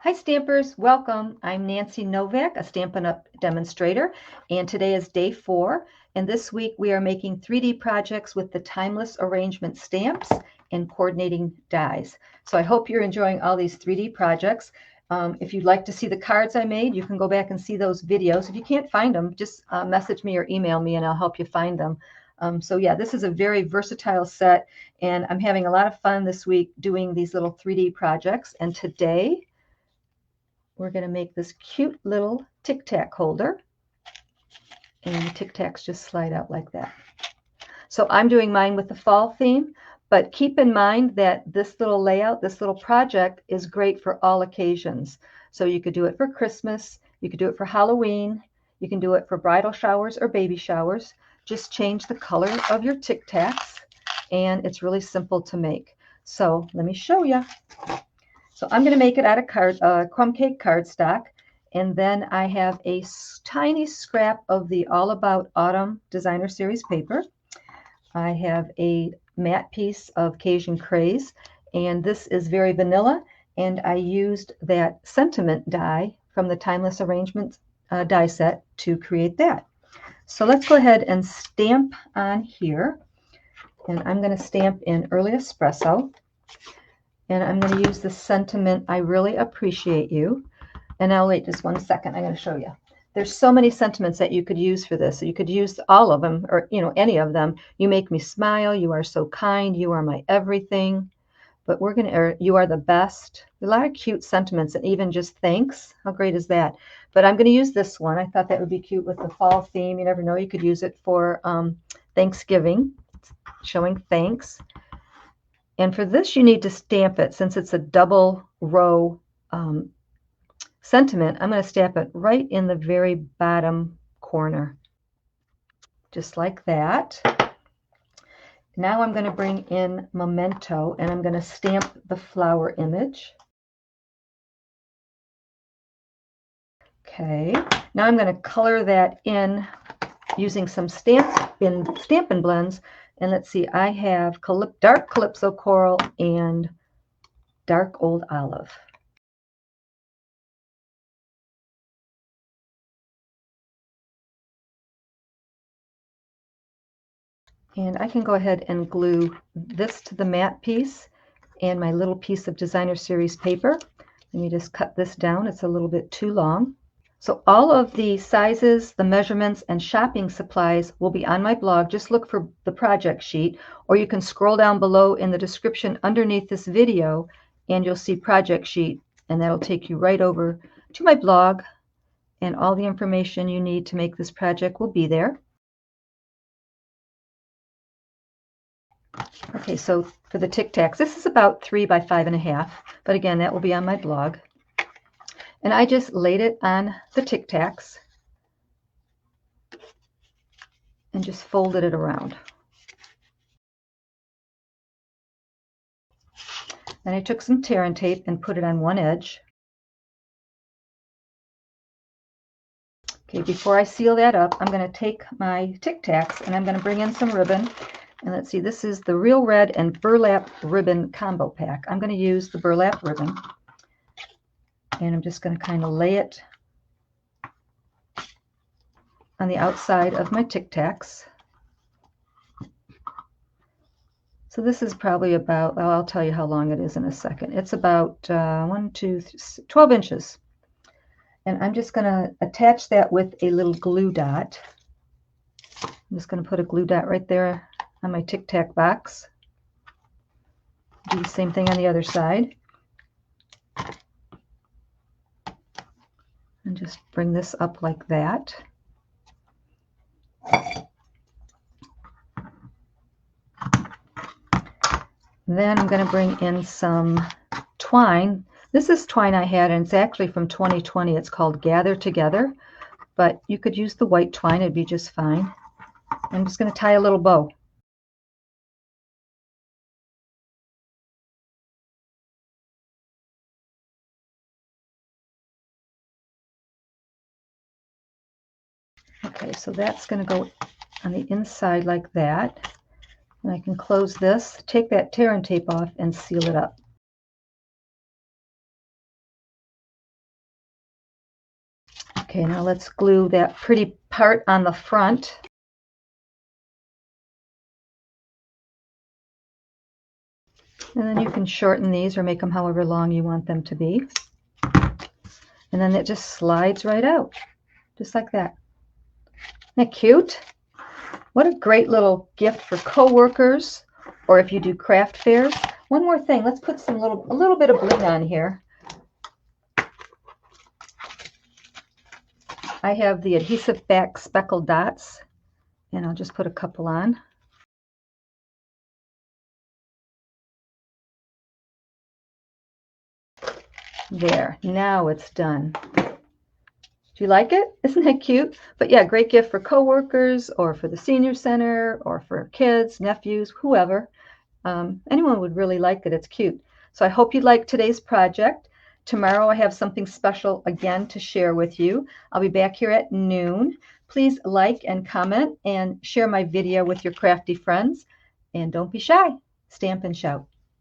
Hi Stampers, welcome. I'm Nancy Novak, a Stampin' Up demonstrator, and today is day 4. And this week we are making 3D projects with the Timeless Arrangement stamps and coordinating dies. So I hope you're enjoying all these 3D projects. If you'd like to see the cards I made, you can go back and see those videos. If you can't find them, just message me or email me and I'll help you find them. So yeah, this is a very versatile set, and I'm having a lot of fun this week doing these little 3D projects. And today we're going to make this cute little Tic Tac holder, and the Tic Tacs just slide out like that. So I'm doing mine with the fall theme, but keep in mind that this little layout, this little project is great for all occasions. So you could do it for Christmas, you could do it for Halloween, you can do it for bridal showers or baby showers. Just change the color of your Tic Tacs, and it's really simple to make. So let me show you. So I'm going to make it out of crumb cake cardstock, and then I have a tiny scrap of the All About Autumn Designer Series paper. I have a matte piece of Cajun Craze, and this is very vanilla, and I used that sentiment die from the Timeless Arrangements die set to create that. So let's go ahead and stamp on here, and I'm going to stamp in Early Espresso. And I'm going to use the sentiment, I really appreciate you. And now wait just one second, I'm going to show you. There's so many sentiments that you could use for this. So you could use all of them, or any of them. You make me smile, you are so kind, you are my everything. But we're going to, you are the best. A lot of cute sentiments, and even just thanks. How great is that? But I'm going to use this one. I thought that would be cute with the fall theme. You never know, you could use it for Thanksgiving, showing thanks. And for this, you need to stamp it. Since it's a double row sentiment, I'm going to stamp it right in the very bottom corner, just like that. Now I'm going to bring in Memento, and I'm going to stamp the flower image. Okay, now I'm going to color that in using some Stampin' Blends. And let's see, I have dark Calypso Coral and dark Old Olive. And I can go ahead and glue this to the matte piece and my little piece of Designer Series paper. Let me just cut this down. It's a little bit too long. So all of the sizes, the measurements, and shopping supplies will be on my blog. Just look for the project sheet, or you can scroll down below in the description underneath this video and you'll see project sheet, and that'll take you right over to my blog, and all the information you need to make this project will be there. Okay, so for the Tic Tacs, this is about 3 by 5.5, but again, that will be on my blog. And I just laid it on the Tic Tacs and just folded it around. And I took some tear and tape and put it on one edge. Okay, before I seal that up, I'm going to take my Tic Tacs and I'm going to bring in some ribbon. And let's see, this is the Real Red and Burlap Ribbon Combo Pack. I'm going to use the burlap ribbon. And I'm just going to kind of lay it on the outside of my Tic Tacs. So this is probably about, well, I'll tell you how long it is in a second. It's about 12 inches. And I'm just going to attach that with a little glue dot. I'm just going to put a glue dot right there on my Tic Tac box. Do the same thing on the other side. And just bring this up like that. Then I'm going to bring in some twine. This is twine I had, and it's actually from 2020. It's called Gather Together, but you could use the white twine. It'd be just fine. I'm just going to tie a little bow. Okay, so that's going to go on the inside like that. And I can close this, take that tear and tape off, and seal it up. Okay, now let's glue that pretty part on the front. And then you can shorten these or make them however long you want them to be. And then it just slides right out, just like that. Isn't that cute? What a great little gift for coworkers, or if you do craft fairs. One more thing, let's put a little bit of bling on here. I have the Adhesive back speckled dots, and I'll just put a couple on. There, now it's done. Do you like it? Isn't that cute? But yeah, great gift for coworkers or for the senior center or for kids, nephews, whoever. Anyone would really like it. It's cute. So I hope you liked today's project. Tomorrow I have something special again to share with you. I'll be back here at noon. Please like and comment and share my video with your crafty friends. And don't be shy. Stamp and shout.